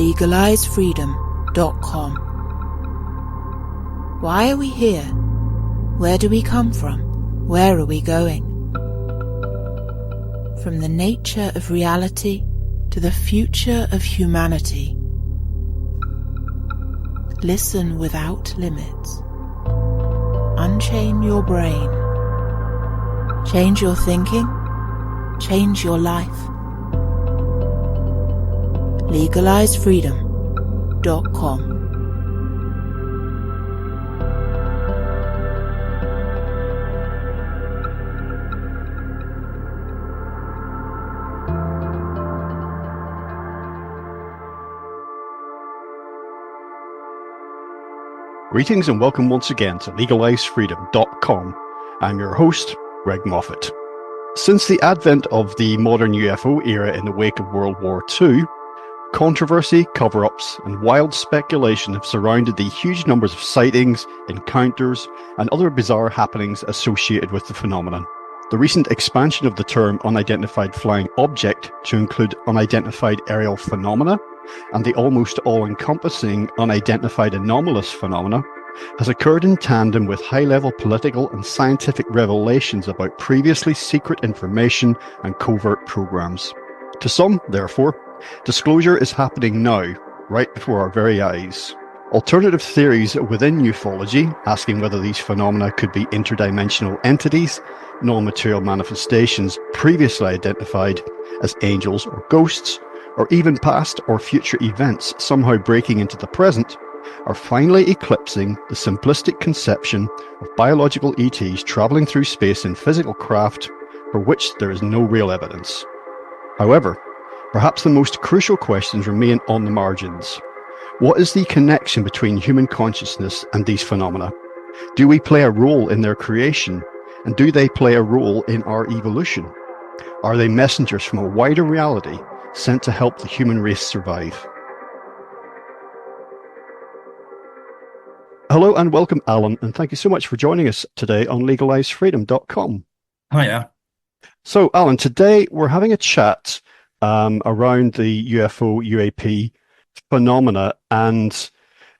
legalizefreedom.com. Why are we here? Where do we come from? Where are we going? From the nature of reality to the future of humanity. Listen without limits. Unchain your brain. Change your thinking. Change your life. legalizefreedom.com. Greetings and welcome once again to legalizefreedom.com. I'm your host, Greg Moffat. Since the advent of the modern UFO era in the wake of World War II, controversy, cover-ups, and wild speculation have surrounded the huge numbers of sightings, encounters, and other bizarre happenings associated with the phenomenon. The recent expansion of the term unidentified flying object to include unidentified aerial phenomena and the almost all-encompassing unidentified anomalous phenomena has occurred in tandem with high-level political and scientific revelations about previously secret information and covert programs. To some, therefore, disclosure is happening now, right before our very eyes. Alternative theories within ufology, asking whether these phenomena could be interdimensional entities, non-material manifestations previously identified as angels or ghosts, or even past or future events somehow breaking into the present, are finally eclipsing the simplistic conception of biological ETs travelling through space in physical craft for which there is no real evidence. However, perhaps the most crucial questions remain on the margins. What is the connection between human consciousness and these phenomena? Do we play a role in their creation? And do they play a role in our evolution? Are they messengers from a wider reality sent to help the human race survive? Hello and welcome, Alan, and thank you so much for joining us today on legalizefreedom.com. Hiya. So, Alan, today we're having a chat around the UFO UAP phenomena and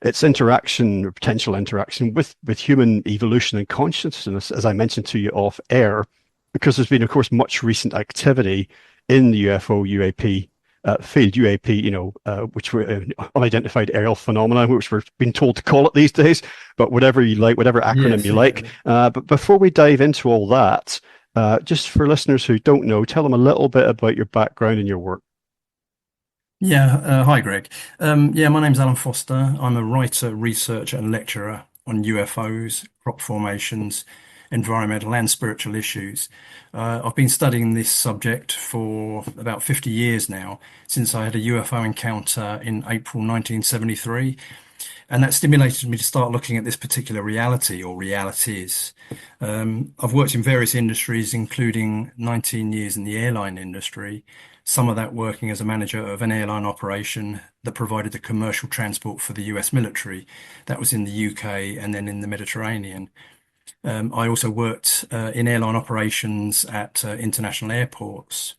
its interaction or potential interaction with human evolution and consciousness, as I mentioned to you off air, because there's been, of course, much recent activity in the UFO UAP field, UAP, which were unidentified aerial phenomena, which we're being told to call it these days, but whatever you like, whatever acronym you like. But before we dive into all that, just for listeners who don't know, tell them a little bit about your background and your work. Hi, Greg. My name's Alan Foster. I'm a writer, researcher, and lecturer on UFOs, crop formations, environmental and spiritual issues. I've been studying this subject for about 50 years now, since I had a UFO encounter in April 1973. And that stimulated me to start looking at this particular reality or realities. I've worked in various industries, including 19 years in the airline industry, some of that working as a manager of an airline operation that provided the commercial transport for the US military. That was in the UK and then in the Mediterranean. I also worked in airline operations at international airports.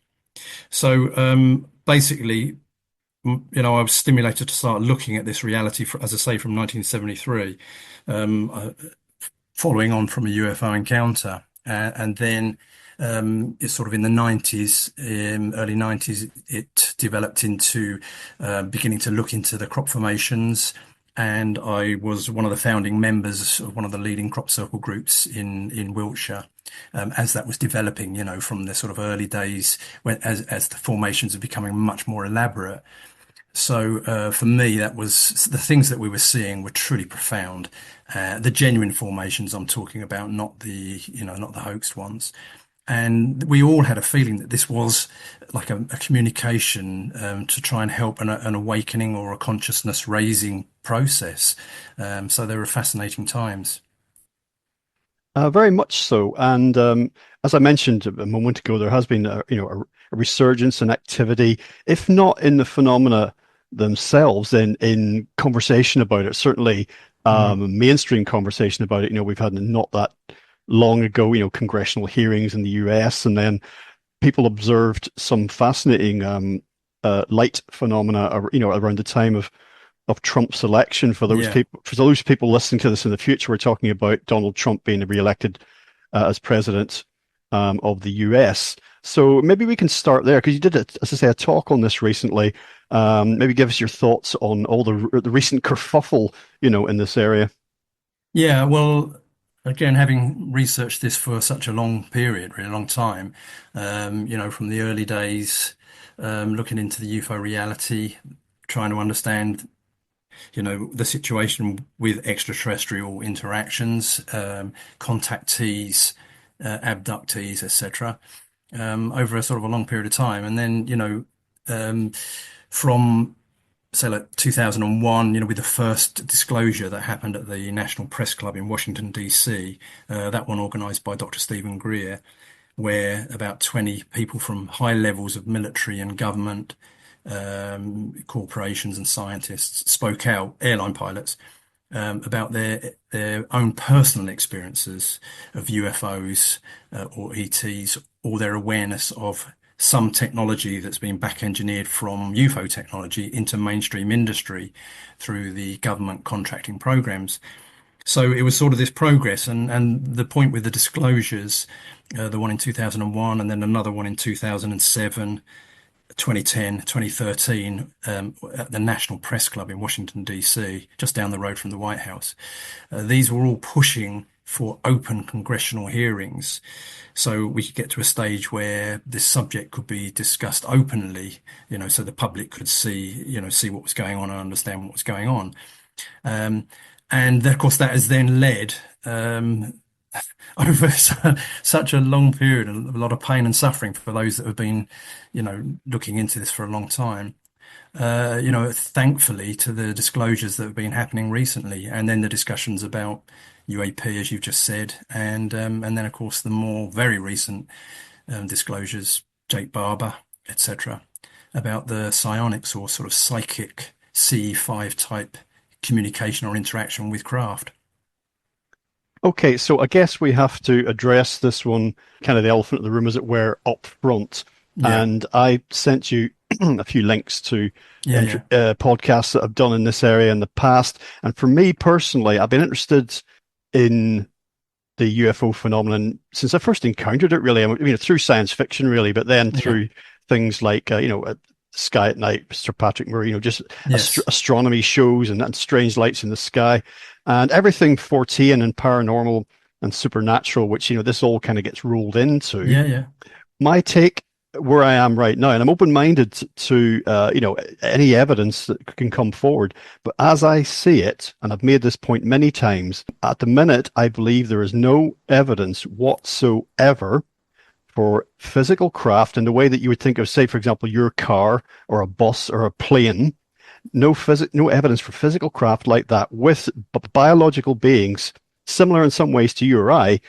So basically, I was stimulated to start looking at this reality, as I say, from 1973, following on from a UFO encounter. And then it's sort of in the 90s, early 90s, it developed into beginning to look into the crop formations. And I was one of the founding members of one of the leading crop circle groups in Wiltshire, as that was developing, from the sort of early days as the formations are becoming much more elaborate. So for me, that was the things that we were seeing were truly profound. The genuine formations I'm talking about, not the hoaxed ones. And we all had a feeling that this was like a communication to try and help an awakening or a consciousness raising process. So they were fascinating times. Very much so. And as I mentioned a moment ago, there has been a resurgence in activity, if not in the phenomena themselves, in conversation about it. Certainly, mainstream conversation about it. We've had not that long ago, congressional hearings in the US, and then people observed some fascinating light phenomena, around the time of Trump's election. Yeah. For those people listening to this in the future, we're talking about Donald Trump being reelected as president of the US. So maybe we can start there because you did, as I say, a talk on this recently. Maybe give us your thoughts on all the recent kerfuffle, in this area. Yeah, well, again, having researched this for such a long period, really long time, from the early days, looking into the UFO reality, trying to understand, the situation with extraterrestrial interactions, contactees, abductees, etc., over a sort of a long period of time. And then, from say like 2001, with the first disclosure that happened at the National Press Club in Washington, D.C., that one organized by Dr. Stephen Greer, where about 20 people from high levels of military and government, corporations and scientists spoke out, airline pilots, about their own personal experiences of UFOs, or ETs, or their awareness of some technology that's been back engineered from UFO technology into mainstream industry through the government contracting programs. So it was sort of this progress, and the point with the disclosures, the one in 2001 and then another one in 2007, 2010, 2013, at the National Press Club in Washington, D.C., just down the road from the White House. These were all pushing for open congressional hearings so we could get to a stage where this subject could be discussed openly, so the public could see what was going on and understand what was going on. Um, and of course, that has then led, over such a long period, a lot of pain and suffering for those that have been, looking into this for a long time. Thankfully to the disclosures that have been happening recently, and then the discussions about UAP, as you've just said, and then of course the more very recent disclosures, Jake Barber, etc., about the psionics or sort of psychic CE5 type communication or interaction with craft. Okay, so I guess we have to address this one, kind of the elephant in the room, as it were, up front. Yeah, And I sent you a few links to yeah, yeah, podcasts that I've done in this area in the past. And for me personally, I've been interested in the UFO phenomenon since I first encountered it, really. I mean, through science fiction, really, but then yeah. through things like, Sky at Night, Sir Patrick Moore, just Yes, astronomy shows and strange lights in the sky, and everything Fortean and paranormal and supernatural, which, this all kind of gets rolled into. yeah, yeah, My take where I am right now, and I'm open-minded to, any evidence that can come forward. But as I see it, and I've made this point many times, at the minute, I believe there is no evidence whatsoever for physical craft in the way that you would think of, say, for example, your car or a bus or a plane. No evidence for physical craft like that with biological beings similar in some ways to you or I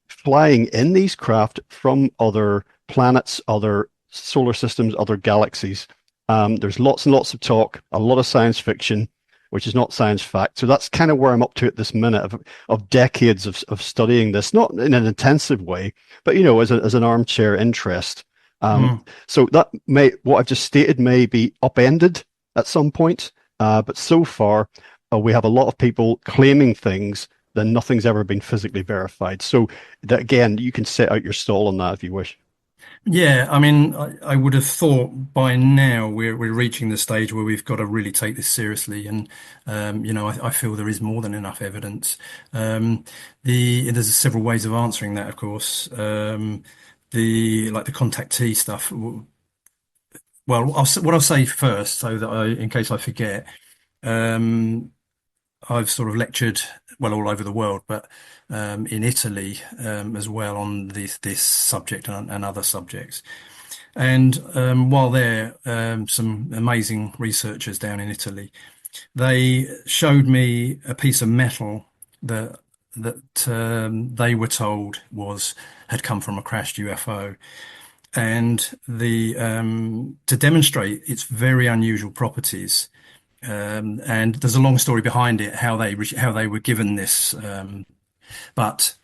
flying in these craft from other planets, other solar systems, other galaxies. There's lots and lots of talk, a lot of science fiction, which is not science fact. So that's kind of where I'm up to at this minute of decades of studying this, not in an intensive way, but as an armchair interest. mm, So what I've just stated may be upended at some point, but so far we have a lot of people claiming things, then nothing's ever been physically verified. So that again, you can set out your stall on that if you wish. yeah. I mean, I would have thought by now we're reaching the stage where we've got to really take this seriously, and I feel there is more tn enough evidence. There's several ways of answering that, of course. The contactee stuff. Well, what I'll say first, so that in case I forget, um, I've sort of lectured, well, all over the world, but in Italy as well on this subject and other subjects. And while there, some amazing researchers down in Italy, they showed me a piece of metal that they were told had come from a crashed UFO, and the to demonstrate its very unusual properties. And there's a long story behind it, how they were given this. But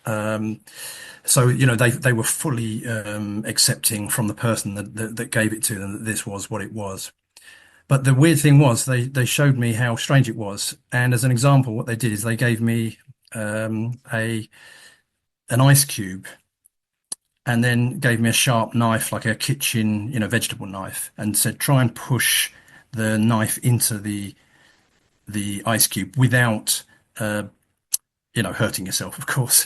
so they were fully accepting from the person that gave it to them that this was what it was. But the weird thing was they showed me how strange it was. And as an example, what they did is they gave me a an ice cube and then gave me a sharp knife, like a kitchen, vegetable knife, and said, try and push the knife into the ice cube without hurting yourself, of course,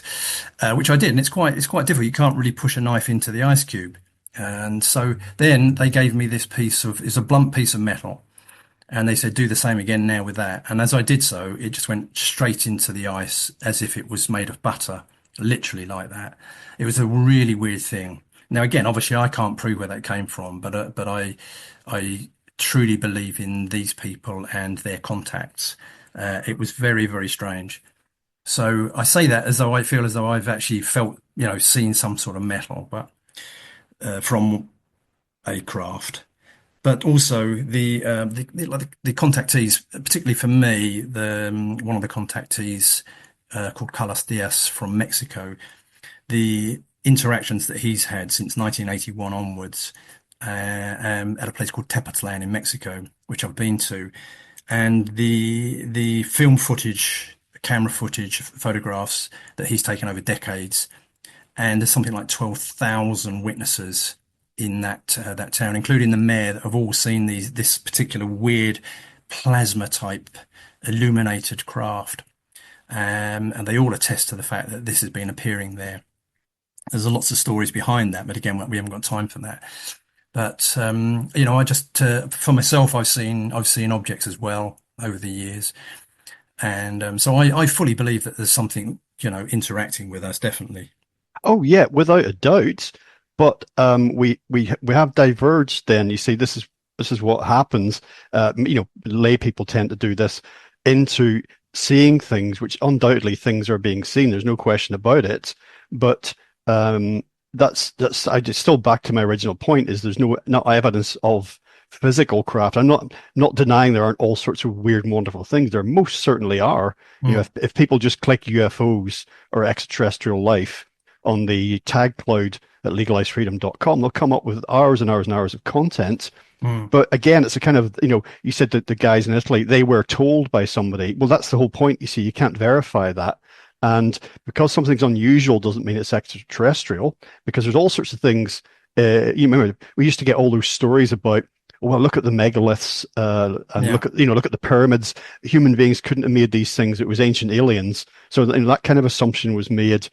which I did. And it's quite difficult. You can't really push a knife into the ice cube. And so then they gave me it's a blunt piece of metal. And they said, do the same again now with that. And as I did so, it just went straight into the ice as if it was made of butter, literally like that. It was a really weird thing. Now, again, obviously, I can't prove where that came from, but I truly believe in these people and their contacts. It was very, very strange. So I say that as though I feel as though I've actually felt, seen some sort of metal, but from a craft. But also the contactees, particularly for me, one of the contactees called Carlos Diaz from Mexico, the interactions that he's had since 1981 onwards at a place called Tepoztlan in Mexico, which I've been to, and the film footage, camera footage, photographs that he's taken over decades, and there's something like 12,000 witnesses in that town, including the mayor, that have all seen this particular weird plasma type illuminated craft, and they all attest to the fact that this has been appearing there. There's lots of stories behind that, but again, we haven't got time for that. But I just for myself, I've seen objects as well over the years, and so I fully believe that there's something interacting with us, definitely. Oh yeah, without a doubt. But we have diverged. Then you see, this is what happens. Lay people tend to do this into seeing things, which undoubtedly things are being seen. There's no question about it. But that's I just still back to my original point: is there's no evidence of physical craft. I'm not denying there aren't all sorts of weird and wonderful things. There most certainly are. If people just click UFOs or extraterrestrial life on the tag cloud at legalizefreedom.com, they'll come up with hours and hours and hours of content. But again, it's a kind of, you said that the guys in Italy, they were told by somebody. Well, that's the whole point. You see, you can't verify that. And because something's unusual doesn't mean it's extraterrestrial, because there's all sorts of things. You remember, we used to get all those stories about, well, look at the megaliths, and look at the pyramids. Human beings couldn't have made these things. It was ancient aliens. So that kind of assumption was made.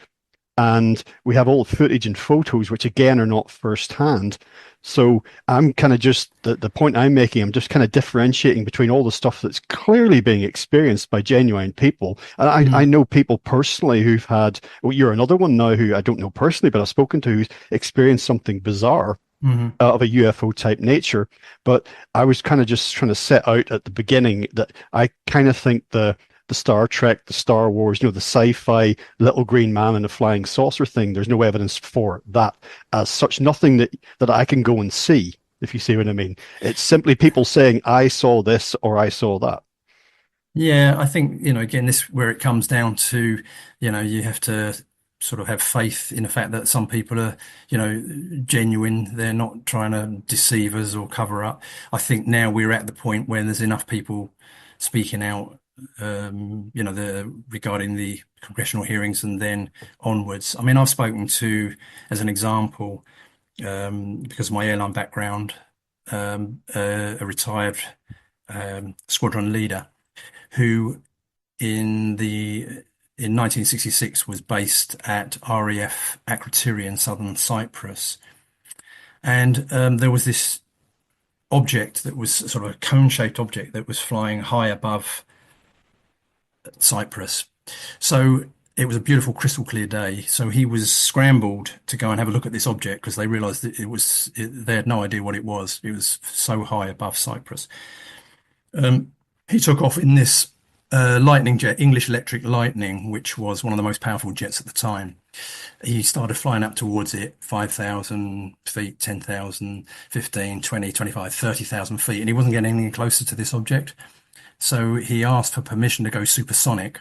And we have all the footage and photos, which again are not firsthand. So I'm kind of just the point I'm making, I'm just kind of differentiating between all the stuff that's clearly being experienced by genuine people. And I know people personally who've had, well, you're another one now who I don't know personally, but I've spoken to, who's experienced something bizarre of a UFO type nature. But I was kind of just trying to set out at the beginning that I kind of think the Star Trek, the Star Wars, the sci-fi little green man and the flying saucer thing, there's no evidence for that as such. Nothing that I can go and see, if you see what I mean. It's simply people saying, I saw this or I saw that. Yeah, I think, again, this where it comes down to, you have to sort of have faith in the fact that some people are, genuine. They're not trying to deceive us or cover up. I think now we're at the point where there's enough people speaking out, regarding the congressional hearings and then onwards. I mean, I've spoken to, as an example, because of my airline background, a retired squadron leader who in 1966 was based at RAF Akrotiri in southern Cyprus. And there was this object that was sort of a cone-shaped object that was flying high above Cyprus. So it was a beautiful crystal clear day. So he was scrambled to go and have a look at this object because they realized that they had no idea what it was. It was so high above Cyprus. He took off in this lightning jet, English Electric Lightning, which was one of the most powerful jets at the time. He started flying up towards it, 5,000 feet, 10,000, 15, 20, 25, 30,000 feet, and he wasn't getting any closer to this object. So he asked for permission to go supersonic,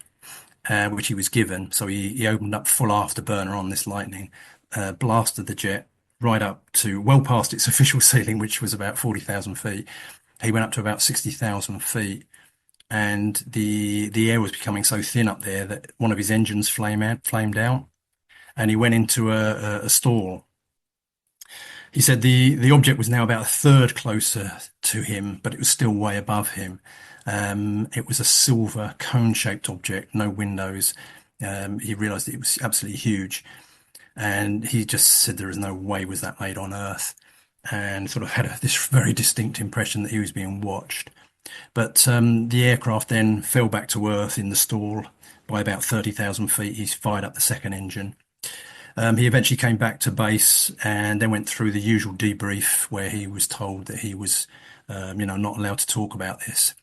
which he was given. So he opened up full afterburner on this Lightning, blasted the jet right up to well past its official ceiling, which was about 40,000 feet, he went up to about 60,000 feet, and the air was becoming so thin up there that one of his engines flamed out, and he went into a stall. He said the object was now about a third closer to him, but it was still way above him. It was a silver cone-shaped object, no windows. He realized it was absolutely huge, and he just said there is no way was that made on Earth, and sort of had this very distinct impression that he was being watched. But the aircraft then fell back to Earth in the stall by about 30,000 feet. He's fired up the second engine. He eventually came back to base and then went through the usual debrief where he was told that he was, not allowed to talk about this.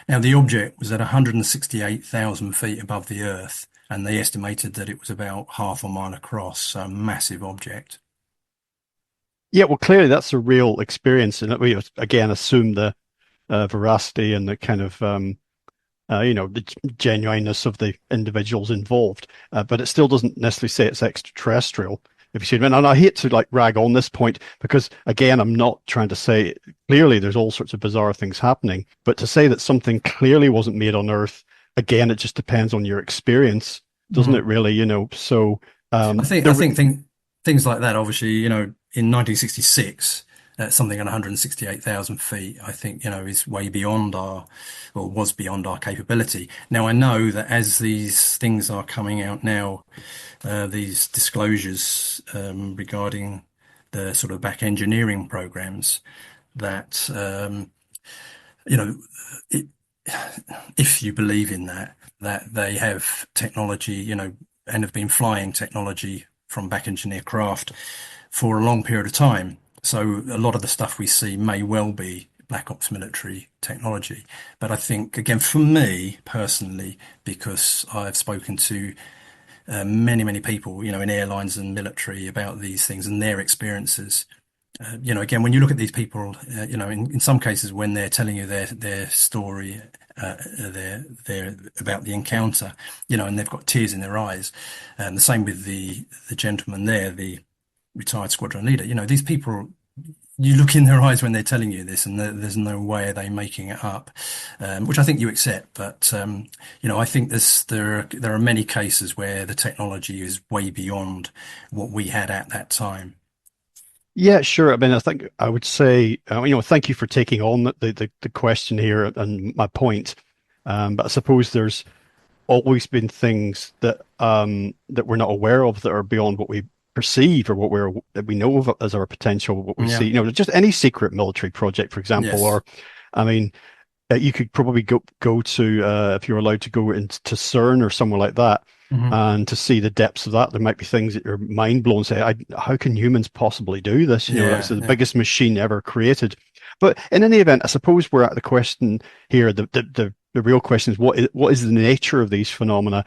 Now, the object was at 168,000 feet above the Earth, and they estimated that it was about half a mile across, so a massive object. Yeah, well, clearly that's a real experience, and we again assume the veracity and the kind of the genuineness of the individuals involved. But it still doesn't necessarily say it's extraterrestrial. If you see what I mean, and I hate to like rag on this point because again, I'm not trying to say clearly there's all sorts of bizarre things happening, but to say that something clearly wasn't made on Earth, again, it just depends on your experience, doesn't it? Really, So I think things like that, obviously, in 1966, something at 168,000 feet, I think, is way beyond or was beyond our capability. Now, I know that as these things are coming out now, these disclosures regarding the sort of back engineering programs, that, you know, it, if you believe in that they have technology, and have been flying technology from back engineer craft for a long period of time. So a lot of the stuff we see may well be Black Ops military technology. But I think, again, for me personally, because I've spoken to many, many people, in airlines and military about these things and their experiences, again, when you look at these people, in some cases when they're telling you their story, their about the encounter, and they've got tears in their eyes, and the same with the gentleman there, the retired squadron leader. These people, you look in their eyes when they're telling you this, and there's no way are they making it up, which I think you accept. But I think there are many cases where the technology is way beyond what we had at that time. Yeah, sure. I mean, I think I would say, thank you for taking on the question here and my point. But I suppose there's always been things that we're not aware of that are beyond what we perceive or that we know of as our potential, what we see. Yeah. Just any secret military project, for example, Yes. or I mean, you could probably go to if you're allowed to go into CERN or somewhere like that, Hmm. and to see the depths of that, there might be things that you're mind blown. Say, how can humans possibly do this? That's Yeah. the Yeah. biggest machine ever created. But in any event, I suppose we're at the question here. The real question is what is the nature of these phenomena?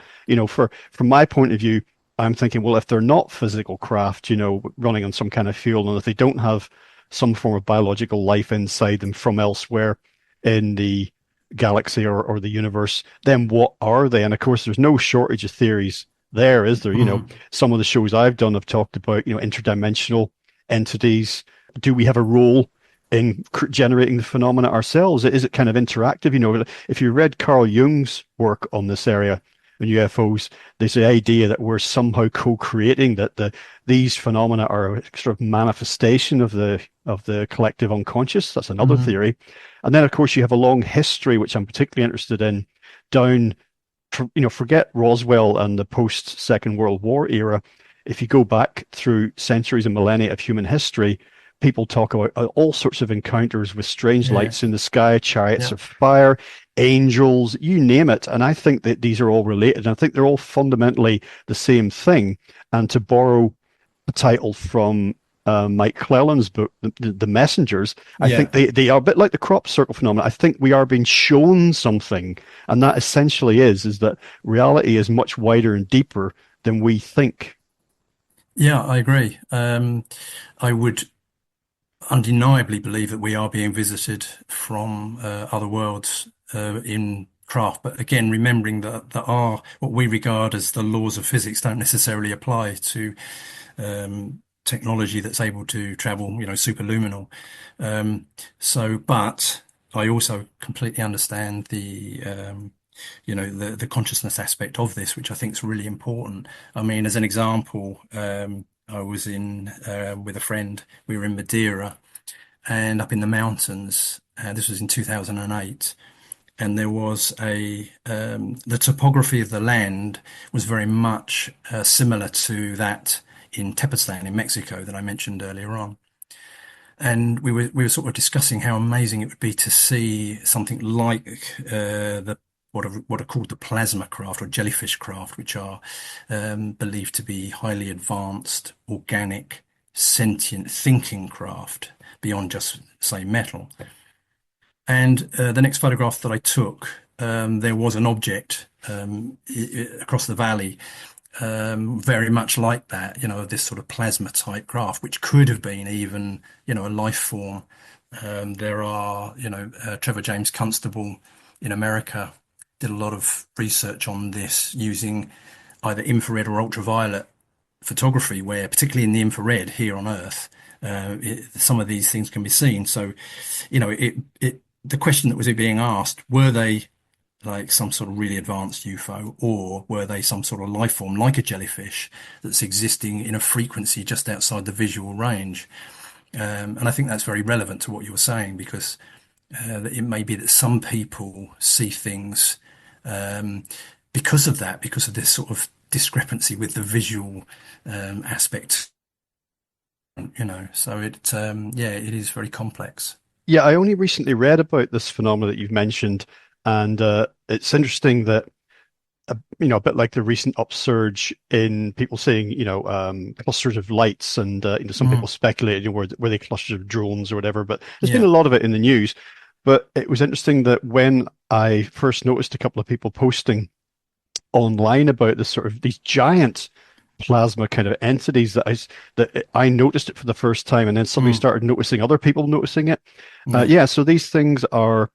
From my point of view, I'm thinking, well, if they're not physical craft, running on some kind of fuel, and if they don't have some form of biological life inside them from elsewhere in the galaxy or the universe, then what are they? And of course, there's no shortage of theories there, is there? Mhm. Some of the shows I've done have talked about, interdimensional entities. Do we have a role in generating the phenomena ourselves? Is it kind of interactive? If you read Carl Jung's work on this area in UFOs, there's the idea that we're somehow co-creating that these phenomena are a sort of manifestation of the collective unconscious. That's another Mhm. theory. And then, of course, you have a long history, which I'm particularly interested in, down, forget Roswell and the post-Second World War era. If you go back through centuries and millennia of human history, people talk about all sorts of encounters with strange lights in Yes. the sky, chariots Yeah. of fire, angels, you name it. And I think that these are all related. I think they're all fundamentally the same thing. And to borrow a title from Mike Clelland's book, the Messengers, I think Yeah. they are a bit like the crop circle phenomenon. I think we are being shown something, and that essentially is that reality is much wider and deeper than we think. Yeah, I agree. I would undeniably believe that we are being visited from other worlds in craft. But again, remembering that our what we regard as the laws of physics don't necessarily apply to technology that's able to travel, superluminal. So, but I also completely understand the consciousness aspect of this, which I think is really important. I mean, as an example, I was in with a friend. We were in Madeira and up in the mountains. This was in 2008, and there was the topography of the land was very much similar to that in Tepoztlan in Mexico that I mentioned earlier on. And we were sort of discussing how amazing it would be to see something like the what are called the plasma craft or jellyfish craft, which are believed to be highly advanced, organic, sentient thinking craft beyond just say metal. And the next photograph that I took, there was an object across the valley very much like that, this sort of plasma type graph, which could have been even, a life form. There are, Trevor James Constable in America did a lot of research on this using either infrared or ultraviolet photography, where particularly in the infrared here on Earth, some of these things can be seen. So, the question that was being asked, were they like some sort of really advanced UFO, or were they some sort of life form like a jellyfish that's existing in a frequency just outside the visual range? And I think that's very relevant to what you were saying, because it may be that some people see things um, because of that, because of this sort of discrepancy with the visual aspect, So yeah, it is very complex. Yeah, I only recently read about this phenomenon that you've mentioned, and it's interesting that a bit like the recent upsurge in people seeing, clusters of lights, and some people Mm, speculated, were they clusters of drones or whatever. But there's been yeah. a lot of it in the news. But it was interesting that when I first noticed a couple of people posting online about this sort of these giant plasma kind of entities, that I noticed it for the first time, and then suddenly Mm, started noticing other people noticing it. yeah. Yeah, so these things are,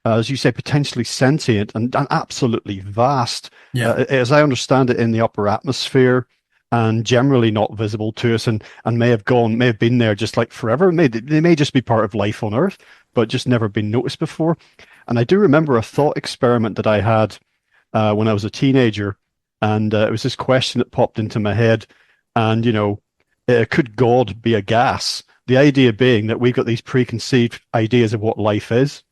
as you say, potentially sentient and absolutely vast, Yeah. as I understand it, in the upper atmosphere, and generally not visible to us, and may have been there just like forever. They may just be part of life on Earth, but just never been noticed before. And I do remember a thought experiment that I had when I was a teenager, and it was this question that popped into my head, and could God be a gas? The idea being that we've got these preconceived ideas of what life is,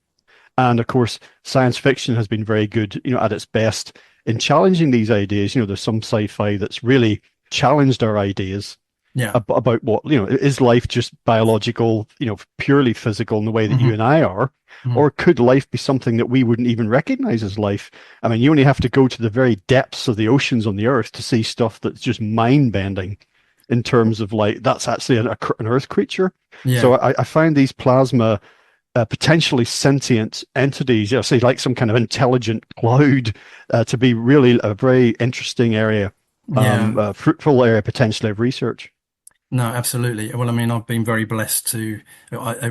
and of course, science fiction has been very good, at its best in challenging these ideas. There's some sci-fi that's really challenged our ideas Yeah. about what, is life just biological, purely physical in the way that you Hmm. and I are, Mm, or could life be something that we wouldn't even recognize as life? I mean, you only have to go to the very depths of the oceans on the Earth to see stuff that's just mind-bending in terms of like that's actually an Earth creature. So yeah. I find these plasma potentially sentient entities, say like some kind of intelligent cloud, to be really a very interesting area, Yeah. fruitful area potentially of research. No, absolutely. Well, I mean, I've been very blessed to.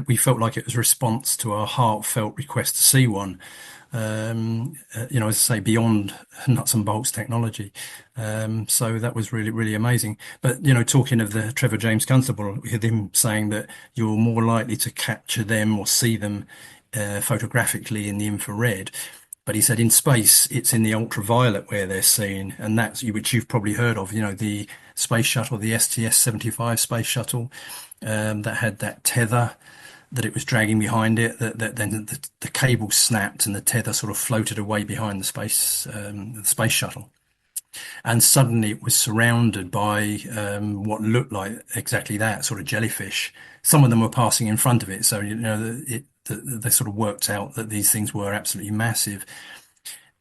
We felt like it was a response to our heartfelt request to see one. As I say, beyond nuts and bolts technology. So that was really, really amazing. But talking of the Trevor James Constable, with him saying that you're more likely to capture them or see them photographically in the infrared. But he said in space, it's in the ultraviolet where they're seen, and that's which you've probably heard of. The space shuttle, the STS-75 space shuttle, that had that tether that it was dragging behind it. That then the cable snapped and the tether sort of floated away behind the space shuttle, and suddenly it was surrounded by what looked like exactly that sort of jellyfish. Some of them were passing in front of it, so they sort of worked out that these things were absolutely massive,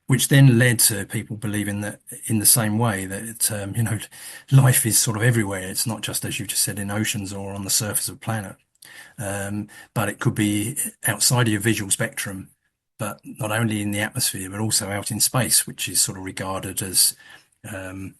which then led to people believing that in the same way that life is sort of everywhere. It's not just, as you just said, in oceans or on the surface of the planet, but it could be outside of your visual spectrum, but not only in the atmosphere, but also out in space, which is sort of regarded as um,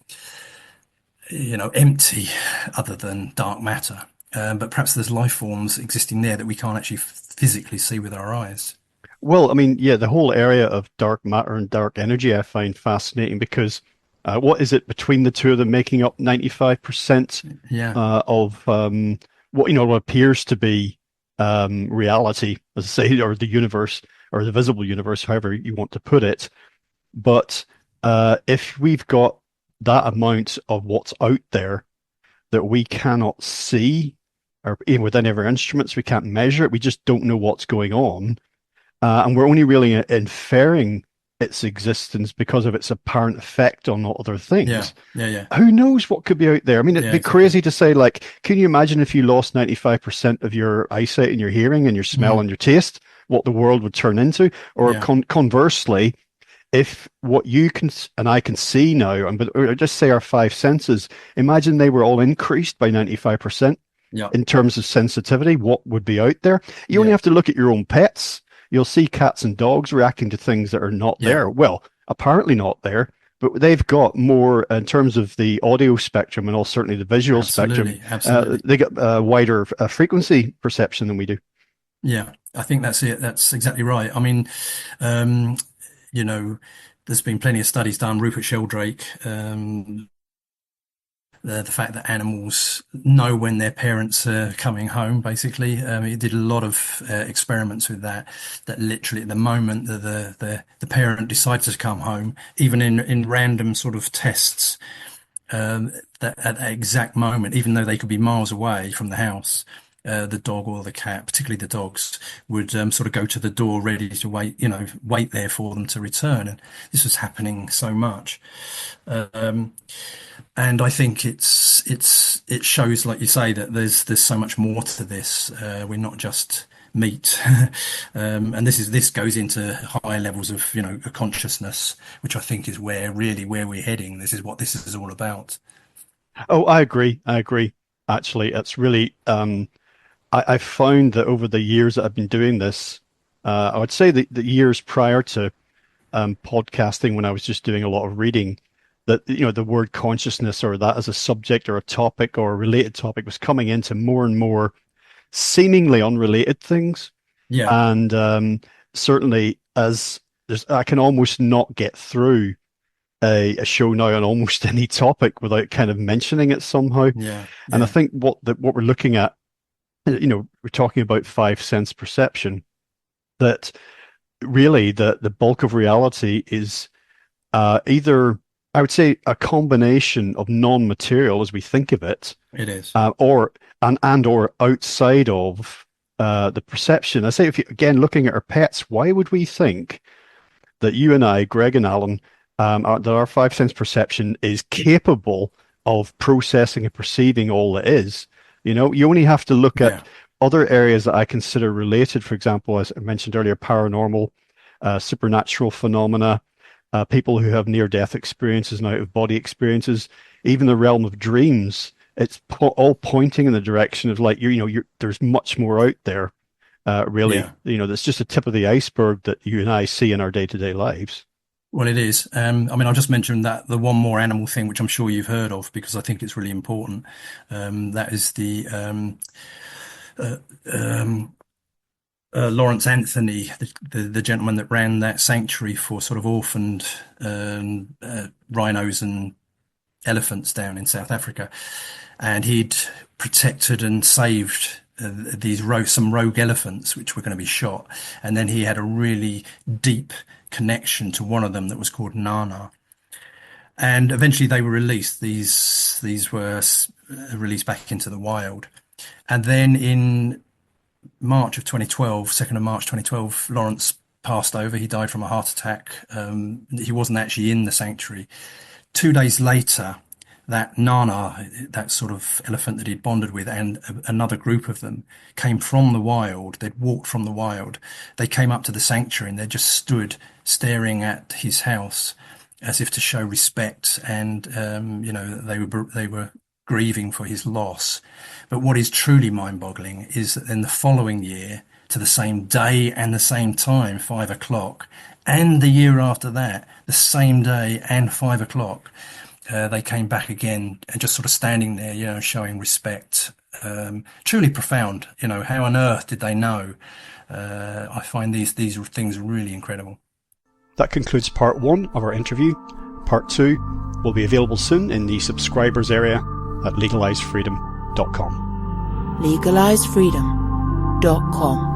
empty, other than dark matter. But perhaps there's life forms existing there that we can't actually physically see with our eyes. Well, I mean, yeah, the whole area of dark matter and dark energy I find fascinating because what is it between the two of them making up 95% Yeah. of what appears to be reality, as I say, or the universe, or the visible universe, however you want to put it. But if we've got that amount of what's out there that we cannot see, or even with any of our instruments, we can't measure it, we just don't know what's going on. And we're only really inferring its existence because of its apparent effect on other things. Yeah. Who knows what could be out there? I mean, it'd be Exactly. crazy to say, like, can you imagine if you lost 95% of your eyesight and your hearing and your smell and your taste, what the world would turn into? Or conversely, if what you can and I can see now, or just say our five senses, imagine they were all increased by 95% in terms of sensitivity, what would be out there? You only have to look at your own pets. You'll see cats and dogs reacting to things that are not there. Well, apparently not there, but they've got more in terms of the audio spectrum and also certainly the visual spectrum. Absolutely. They get a wider frequency perception than we do. Yeah, I think that's it. That's exactly right. I mean, there's been plenty of studies done. Rupert Sheldrake, the fact that animals know when their parents are coming home, basically. He did a lot of experiments with that, that literally at the moment that the parent decides to come home, even in random sort of tests, that at that exact moment, even though they could be miles away from the house, the dog or the cat, particularly the dogs, would sort of go to the door ready to wait there for them to return. And this was happening so much. And I think it shows, like you say, that there's so much more to this. We're not just meat, and this goes into higher levels of consciousness, which I think is where we're heading. This is what this is all about. Oh, I agree. Actually, it's really I found that over the years that I've been doing this, I would say the years prior to podcasting, when I was just doing a lot of reading, that the word consciousness or that as a subject or a topic or a related topic was coming into more and more seemingly unrelated things. And certainly I can almost not get through a show now on almost any topic without kind of mentioning it somehow. And I think what we're looking at, we're talking about five sense perception, that really the bulk of reality is either, I would say, a combination of non-material as we think of it. It is. Or outside of the perception. I say, if you, again, looking at our pets, why would we think that you and I, Greg and Alan, that our five sense perception is capable of processing and perceiving all that is? You only have to look at other areas that I consider related. For example, as I mentioned earlier, paranormal, supernatural phenomena, people who have near-death experiences and out-of-body experiences, even the realm of dreams. It's all pointing in the direction of there's much more out there, really. That's just the tip of the iceberg that you and I see in our day-to-day lives. Well, it is. I mean, I'll just mention that the one more animal thing, which I'm sure you've heard of, because I think it's really important. That is the Lawrence Anthony, the gentleman that ran that sanctuary for sort of orphaned rhinos and elephants down in South Africa, and he'd protected and saved some rogue elephants which were going to be shot, and then he had a really deep connection to one of them that was called Nana, and eventually they were released. These were released back into the wild, and then in March of 2012, 2nd of March 2012, Lawrence passed over. He died from a heart attack. He wasn't actually in the sanctuary. 2 days later, that Nana, that sort of elephant that he'd bonded with, and another group of them came from the wild. They'd walked from the wild. They came up to the sanctuary and they just stood staring at his house as if to show respect. And, they were grieving for his loss. But what is truly mind-boggling is that in the following year, to the same day and the same time, 5 o'clock, and the year after that, the same day and 5 o'clock, they came back again and just sort of standing there, showing respect. Truly profound. How on earth did they know? I find these things really incredible. That concludes part 1 of our interview. Part 2 will be available soon in the subscribers area at legalizefreedom.com. Legalize freedom. ufology.com.